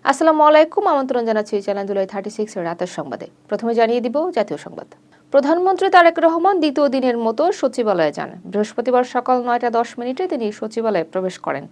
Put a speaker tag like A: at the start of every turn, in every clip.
A: আসসালামু আলাইকুম, আমন্ত্রণ জানাচ্ছি চ্যানেল জুলাই 36 এর রাতের সংবাদে। প্রথমে জানিয়ে দিব জাতীয় সংবাদ। প্রধানমন্ত্রী তারেক রহমান দ্বিতীয় দিনের মতো সচিবালয়ে যান। বৃহস্পতিবার সকাল 9:10 তিনি সচিবালয়ে প্রবেশ করেন।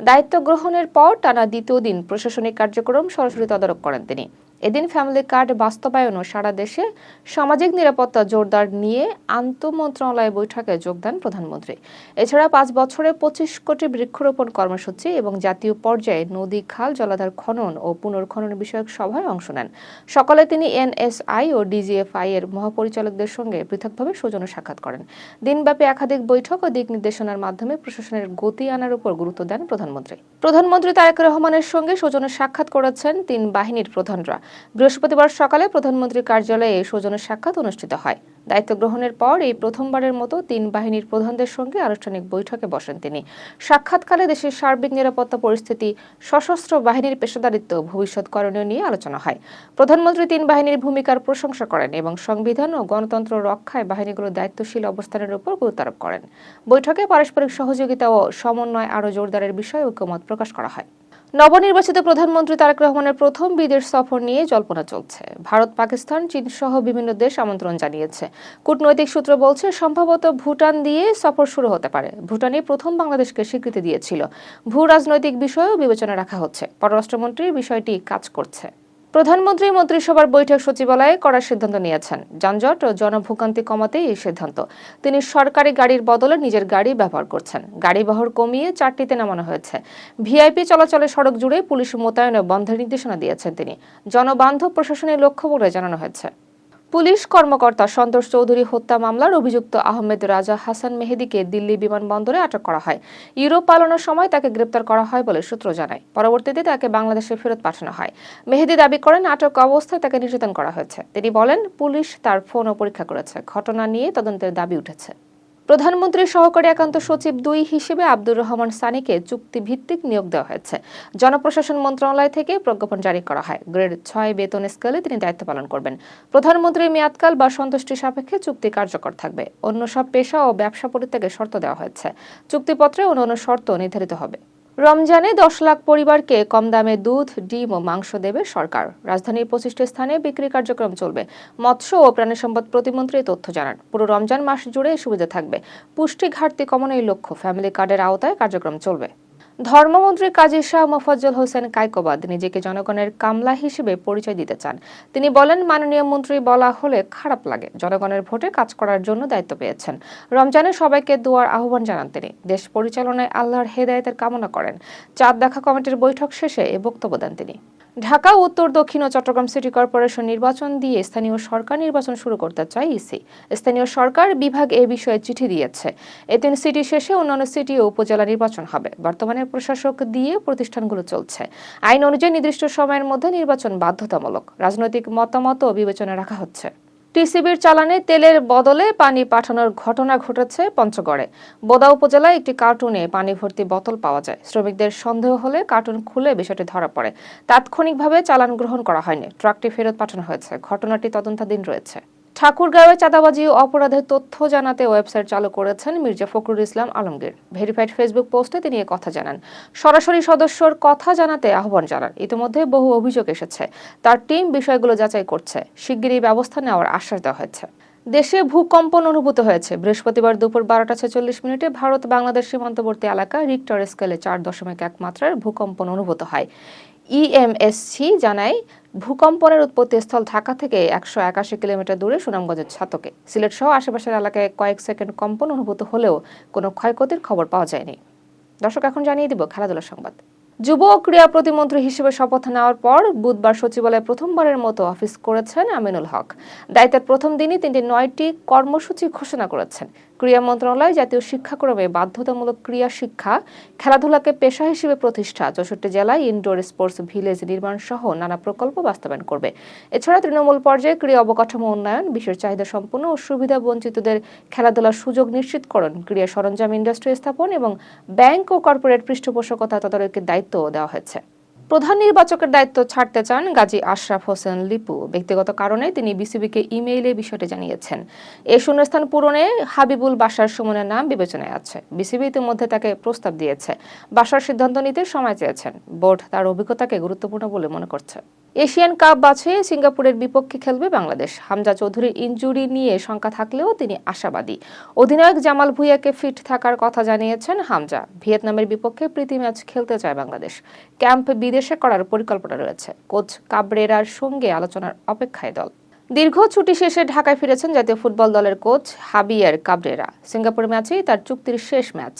A: দায়িত্ব গ্রহণের পর টানা দ্বিতীয় দিন প্রশাসনিক কার্যক্রম সরাসরি তদারক করেন তিনি। এদিন ফ্যামিলি কার্ড বাস্তবায়ন ও সারা দেশে সামাজিক নিরাপত্তা জোরদার নিয়ে আন্তঃমন্ত্রণালয় বৈঠকে যোগ দেন প্রধানমন্ত্রী। এছাড়া 5 বছরে 25 কোটি বৃক্ষরোপণ কর্মসূচি এবং জাতীয় পর্যায়ে নদী, খাল, জলাধার খনন ও পুনর্খনন বিষয়ক সভায় অংশ নেন। সকালে তিনি এনএসআই ও ডিজিএফআই এর মহাপরিচালকদের সঙ্গে পৃথকভাবে সৌজন্য সাক্ষাৎ করেন। দিনব্যাপী একাধিক বৈঠক ও দিক নির্দেশনার মাধ্যমে প্রশাসনের গতি আনার উপর গুরুত্ব দেন প্রধানমন্ত্রী। প্রধানমন্ত্রী তারেক রহমানের সঙ্গে সৌজন্য সাক্ষাৎ করেছেন 3 বাহিনীর প্রধানরা। বৃহস্পতিবার সকালে প্রধানমন্ত্রীর কার্যালয়ে সৌজন্য সাক্ষাৎ অনুষ্ঠিত হয়। দায়িত্ব গ্রহণের পর এই প্রথমবারের মতো 3 বাহিনীর প্রধানদের সঙ্গে আনুষ্ঠানিক বৈঠকে বসেন তিনি। সাক্ষাৎকালে দেশের সার্বিক নিরাপত্তা পরিস্থিতি, সশস্ত্র বাহিনীর পেশাদারিত্ব, ভবিষ্যৎ করণীয় নিয়ে আলোচনা হয়। প্রধানমন্ত্রী 3 বাহিনীর ভূমিকার প্রশংসা করেন এবং সংবিধান ও গণতন্ত্র রক্ষায় বাহিনীগুলোর দায়িত্বশীল অবস্থানের উপর গুরুত্ব আরোপ করেন। বৈঠকে পারস্পরিক সহযোগিতা ও সমন্বয় আরও জোরদারের বিষয়ে ঐকমত্য প্রকাশ করা হয়। নবনির্বাচিত প্রধানমন্ত্রী তারেক রহমানের প্রথম বিদেশ সফর নিয়ে জল্পনা চলছে। ভারত, পাকিস্তান, চীন সহ বিভিন্ন দেশ আমন্ত্রণ জানিয়েছে। কূটনৈতিক সূত্র বলছে, সম্ভবত ভুটান দিয়ে সফর শুরু হতে পারে। ভুটানই প্রথম বাংলাদেশকে স্বীকৃতি দিয়েছিল। ভূ রাজনৈতিক বিষয়েও বিবেচনা রাখা হচ্ছে। পররাষ্ট্রমন্ত্রী বিষয়টি কাজ করছে। প্রধানমন্ত্রী মন্ত্রিসভার বৈঠক সচিবালয়ে করার সিদ্ধান্ত নিয়েছেন। যানজট ও জনভোগান্তি কমাতেই এই সিদ্ধান্ত। তিনি সরকারি গাড়ির বদলে নিজের গাড়ি ব্যবহার করছেন। গাড়ি বহর কমিয়ে 4টিতে নামানো হয়েছে। ভিআইপি চলাচলে সড়ক জুড়ে পুলিশ মোতায়েন ও বন্ধের নির্দেশনা দিয়েছেন তিনি। জনবান্ধব প্রশাসনের লক্ষ্য বলে জানানো হয়েছে। পুলিশ কর্মকর্তা সন্তোষ চৌধুরী হত্যা মামলার অভিযুক্ত আহমেদ রাজা হাসান মেহেদীকে দিল্লি বিমানবন্দরে আটক করা হয়। ইউরোপ পালানোর সময় তাকে গ্রেপ্তার করা হয় বলে সূত্র জানায়। পরবর্তীতে তাকে বাংলাদেশে ফেরত পাঠানো হয়। মেহেদী দাবি করেন, আটক অবস্থায় তাকে নির্যাতন করা হয়েছে। তিনি বলেন, পুলিশ তার ফোনও পরীক্ষা করেছে। ঘটনা নিয়ে তদন্তের দাবি উঠেছে। প্রধানমন্ত্রীর সহকারী একান্ত সচিব 2 হিসেবে আব্দুর রহমান সানিকে চুক্তিভিত্তিক নিয়োগ দেওয়া হয়েছে। জনপ্রশাসন মন্ত্রণালয় থেকে প্রজ্ঞাপন জারি করা হয়। গ্রেড 6 বেতন স্কেলে তিনি দায়িত্ব পালন করবেন। প্রধানমন্ত্রীর মেয়াদকাল বা সন্তুষ্টি সাপেক্ষে চুক্তি কার্যকর থাকবে। অন্য সব পেশা ও ব্যবসা পরিত্যাগের শর্ত দেওয়া হয়েছে। চুক্তিপত্রে অন্যান্য শর্ত নির্ধারিত হবে। রমজানে 10 লাখ পরিবারকে কম দামে দুধ, ডিম ও মাংস দেবে সরকার। রাজধানীর 25টি স্থানে বিক্রি কার্যক্রম চলবে। মৎস্য ও প্রাণী সম্পদ প্রতিমন্ত্রী তথ্য জানান, পুরো রমজান মাস জুড়ে এই সুবিধা থাকবে। পুষ্টি ঘাটতি কমানোর লক্ষ্য ফ্যামিলি কার্ডের আওতায় কার্যক্রম চলবে। ধর্মমন্ত্রী কাজী শাহ মোফাজ্জল হোসেন কায়কোবাদ নিজেকে জনগণের কামলা হিসেবে পরিচয় দিতে চান। তিনি বলেন, মাননীয় মন্ত্রী বলা হলে খারাপ লাগে। জনগণের ভোটে কাজ করার জন্য দায়িত্ব পেয়েছেন। রমজানে সবাইকে দোয়ার আহ্বান জানান তিনি। দেশ পরিচালনায় আল্লাহর হেদায়েতের কামনা করেন। চাঁদ দেখা কমিটির বৈঠক শেষে এ বক্তব্য দেন তিনি। ঢাকা, উত্তর, দক্ষিণ ও চট্টগ্রাম সিটি কর্পোরেশন নির্বাচন দিয়ে স্থানীয় সরকার নির্বাচন শুরু করতে চায় ইসি। স্থানীয় সরকার বিভাগ এ বিষয়ে চিঠি দিয়েছে। এ 3 সিটি শেষে অন্যান্য সিটি ও উপজেলা নির্বাচন হবে। বর্তমানে প্রশাসক দিয়ে প্রতিষ্ঠানগুলো চলছে। আইন অনুযায়ী নির্দিষ্ট সময়ের মধ্যে নির্বাচন বাধ্যতামূলক। রাজনৈতিক মতামতও বিবেচনায় রাখা হচ্ছে। টিসিবির চালানে তেলের বদলে পানি পাঠানোর ঘটনা ঘটেছে পঞ্চগড়ে। বোদা উপজেলায় একটি কার্টুনে পানি ভর্তি বোতল পাওয়া যায়। শ্রমিকদের সন্দেহ হলে কার্টুন খুলে বিষয়টি ধরা পড়ে। তাৎক্ষণিকভাবে চালান গ্রহণ করা হয়নি। ট্রাকটি ফেরত পাঠানো হয়েছে। ঘটনাটি তদন্তাধীন রয়েছে। ঠাকুরগাঁওয়ে চাঁদাবাজি ও অপরাধের তথ্য জানাতে ওয়েবসাইট চালু করেছেন মির্জা ফখরুল ইসলাম আলমগীর। ভেরিফাইড ফেসবুক পোস্টে তিনি কথা জানান। সরাসরি সদস্যর কথা জানাতে আহ্বান জানান। ইতিমধ্যে বহু অভিযোগ এসেছে। তার টিম বিষয়গুলো যাচাই করছে। শিগগিরই ব্যবস্থা নেওয়ার আশ্বাস দেওয়া হয়েছে। দেশে ভূকম্পন অনুভূত হয়েছে। বৃহস্পতিবার দুপুর 12:46 ভারত বাংলাদেশ সীমান্তবর্তী এলাকা রিক্টার স্কেলে 4.1 মাত্রার ভূকম্পন অনুভূত হয়। ইএমএসসি জানায়, ভূকম্পনের উৎপত্তিস্থল ঢাকা থেকে 181 কিলোমিটার দূরে সুনামগঞ্জের ছাতকে। সিলেট সহ আশেপাশের এলাকায় কয়েক সেকেন্ড কম্পন অনুভূত হলেও কোনো ক্ষয়ক্ষতির খবর পাওয়া যায়নি। দর্শক, এখন জানিয়ে দিব খেলাধুলার সংবাদ। যুব ও ক্রীড়া প্রতিমন্ত্রী হিসেবে শপথ নেওয়ার পর বুধবার সচিবালয়ে প্রথমবারের মতো অফিস করেছেন আমিনুল হক। দায়িত্বের প্রথম দিনই তিনি 9টি কর্মসূচি ঘোষণা করেছেন। ক্রীড়া মন্ত্রণালয় জাতীয় শিক্ষাক্রমে বাধ্যতামূলক ক্রীড়া শিক্ষা, খেলাধুলাকে পেশা হিসেবে প্রতিষ্ঠা, 64 জেলায় ইনডোর স্পোর্টস ভিলেজ নির্মাণ সহ নানা প্রকল্প বাস্তবায়ন করবে। এছাড়া তৃণমূল পর্যায়ে ক্রীড়া অবকাঠামো উন্নয়ন, বিশেষ চাহিদা সম্পন্ন ও সুবিধা বঞ্চিতদের খেলাধুলার সুযোগ নিশ্চিতকরণ, ক্রীড়া সরঞ্জাম ইন্ডাস্ট্রি স্থাপন এবং ব্যাংক ও কর্পোরেট পৃষ্ঠপোষকতা তদারকির দায়িত্ব দেওয়া হয়েছে। প্রধান নির্বাচকের দায়িত্ব ছাড়তে চান গাজী আশরাফ হোসেন লিপু। ব্যক্তিগত কারণে তিনি বিসিবিকে ইমেইলে বিষয়টি জানিয়েছেন। এই শূন্যস্থান পূরণে হাবিবুল বাশার সুমনের নাম বিবেচনায় আছে। বিসিবি ইতিমধ্যে তাকে প্রস্তাব দিয়েছে। বাশার সিদ্ধান্ত নিতে সময় চেয়েছেন। বোর্ড তার অভিজ্ঞতাকে গুরুত্বপূর্ণ বলে মনে করছে। এশিয়ান কাপ বাছাইয়ে সিঙ্গাপুরের বিপক্ষে খেলবে বাংলাদেশ। হামজা চৌধুরীর ইনজুরি নিয়ে শঙ্কা থাকলেও তিনি আশাবাদী। অধিনায়ক জামাল ভুঁইয়াকে ফিট থাকার কথা জানিয়েছেন হামজা। ভিয়েতনামের বিপক্ষে প্রীতি ম্যাচ খেলতে চায় বাংলাদেশ। ক্যাম্প বিদেশে করার পরিকল্পনা রয়েছে। কোচ কাবরেরার সঙ্গে আলোচনার অপেক্ষায় দল। দীর্ঘ ছুটি শেষে ঢাকায় ফিরেছেন জাতীয় ফুটবল দলের কোচ হাবিয়ার কাবরেরা। সিঙ্গাপুর ম্যাচেই তার চুক্তির শেষ ম্যাচ।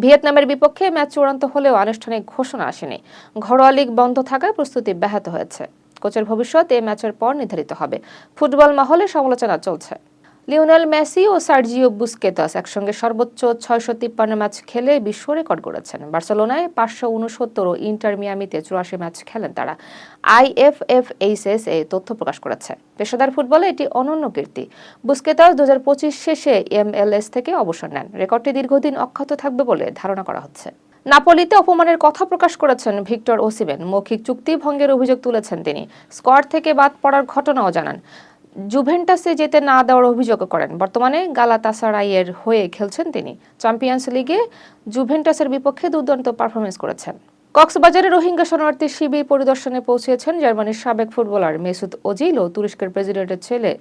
A: ভিয়েতনামের বিপক্ষে ম্যাচ চূড়ান্ত হলেও আনুষ্ঠানিক ঘোষণা আসেনি। ঘরোয়া লীগ বন্ধ থাকায় প্রস্তুতি ব্যাহত হয়েছে। কোচের ভবিষ্যৎ এই ম্যাচের পর নির্ধারিত হবে। ফুটবল মহলে সমালোচনা চলছে। লিওনেল মেসি ও সার্জিও বুস্কেতাস একসঙ্গে সর্বোচ্চ 653 ম্যাচ খেলে বিশ্ব রেকর্ড গড়েছেন। বার্সেলোনায় 569 ও ইন্টার মিয়ামিতে 84 ম্যাচ খেলেন তারা। IFFHS এই তথ্য প্রকাশ করেছে। পেশাদার ফুটবলে এটি অনন্য কীর্তি। বুস্কেতাস 2025 শেষে MLS থেকে অবসর নেন। রেকর্ডটি দীর্ঘদিন অক্ষত থাকবে বলে ধারণা করা হচ্ছে। নাপোলিতে অপমানের কথা প্রকাশ করেছেন ভিক্টর ওসিমেন। মৌখিক চুক্তি ভঙ্গের অভিযোগ তুলেছেন তিনি। স্কোয়াড থেকে বাদ পড়ার ঘটনাও জানান। জুভেন্টাসে যেতে না দেওয়ার অভিযোগ করেন। বর্তমানে গালাতাসারাইয়ের হয়ে খেলছেন তিনি। চ্যাম্পিয়ন্স লিগে জুভেন্টাসের বিপক্ষে দুর্দান্ত পারফরমেন্স করেছেন। কক্সবাজারে রোহিঙ্গা শরণার্থী শিবির পরিদর্শনে পৌঁছেছেন জার্মানির সাবেক ফুটবলার মেসুত ওজিল ও তুরস্কের প্রেসিডেন্টের ছেলে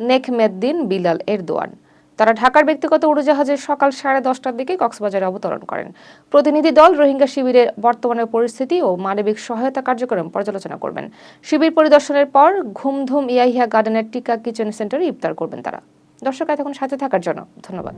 A: নেকমেদ্দিন বিলাল এরদোয়ান। তারা ঢাকার ব্যক্তিগত উড়োজাহাজে সকাল 10:30টার দিকে কক্সবাজারে অবতরণ করেন। প্রতিনিধি দল রোহিঙ্গা শিবিরের বর্তমানের পরিস্থিতি ও মানবিক সহায়তা কার্যক্রম পর্যালোচনা করবেন। শিবির পরিদর্শনের পর ঘুমধুম ইয়াহিয়া গার্ডেনের টিকা কিচেন সেন্টারে ইফতার করবেন তারা। দর্শক, এতক্ষণ সাথে থাকার জন্য ধন্যবাদ।